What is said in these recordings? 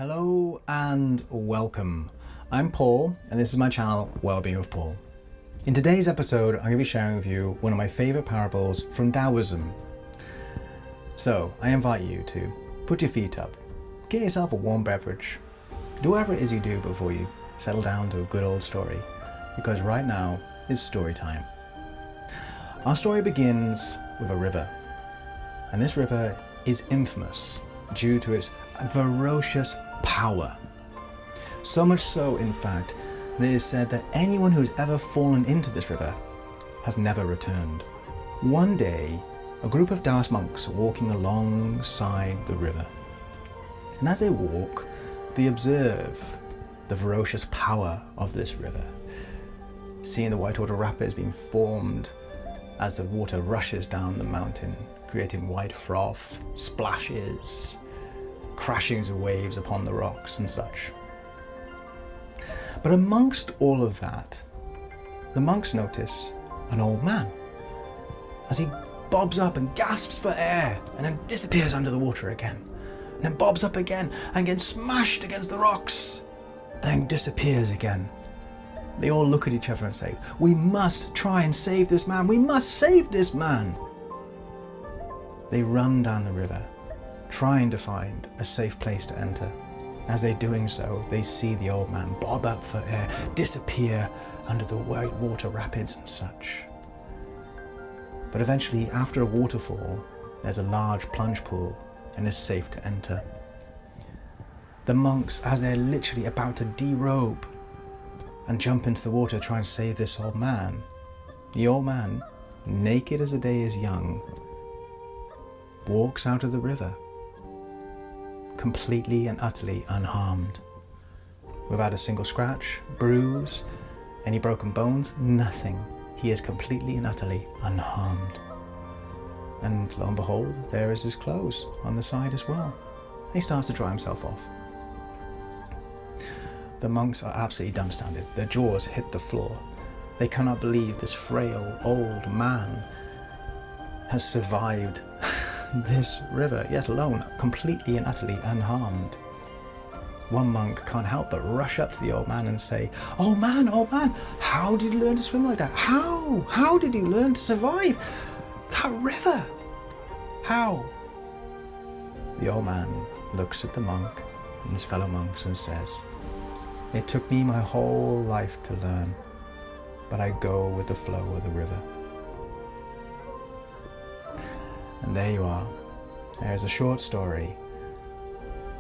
Hello and welcome. I'm Paul and this is my channel WellBeing with Paul. In today's episode I'm going to be sharing with you one of my favourite parables from Taoism. So I invite you to put your feet up, get yourself a warm beverage, do whatever it is you do before you settle down to a good old story, because right now is story time. Our story begins with a river, and this river is infamous due to its ferocious power. So much so, in fact, that it is said that anyone who's ever fallen into this river has never returned. One day, a group of Taoist monks are walking alongside the river. And as they walk, they observe the ferocious power of this river, seeing the whitewater rapids being formed as the water rushes down the mountain, creating white froth, splashes, crashings of waves upon the rocks and such. But amongst all of that, the monks notice an old man as he bobs up and gasps for air and then disappears under the water again, and then bobs up again and gets smashed against the rocks and then disappears again. They all look at each other and say, "We must try and save this man, we must save this man." They run down the river, trying to find a safe place to enter. As they're doing so, they see the old man bob up for air, disappear under the white water rapids and such. But eventually, after a waterfall, there's a large plunge pool and it's safe to enter. The monks, as they're literally about to derobe and jump into the water to try and save this old man, the old man, naked as the day is young, walks out of the river, completely and utterly unharmed, without a single scratch, bruise, any broken bones, nothing. He is completely and utterly unharmed. And lo and behold, there is his clothes on the side as well. He starts to dry himself off. The monks are absolutely dumbfounded. Their jaws hit the floor. They cannot believe this frail old man has survived this river, yet alone completely and utterly unharmed. One monk can't help but rush up to the old man and say, old man, how did you learn to swim like that? How did you learn to survive that river? How?" The old man looks at the monk and his fellow monks and says, "It took me my whole life to learn, but I go with the flow of the river." And there you are. There is a short story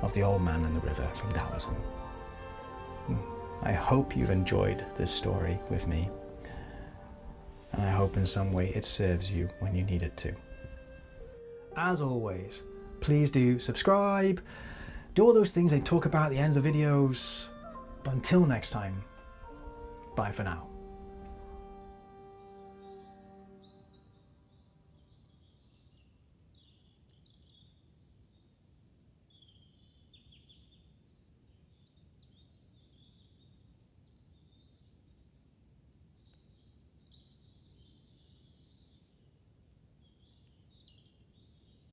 of the old man and the river from Taoism. I hope you've enjoyed this story with me, and I hope in some way it serves you when you need it to. As always, please do subscribe, do all those things they talk about at the ends of videos. But until next time, bye for now.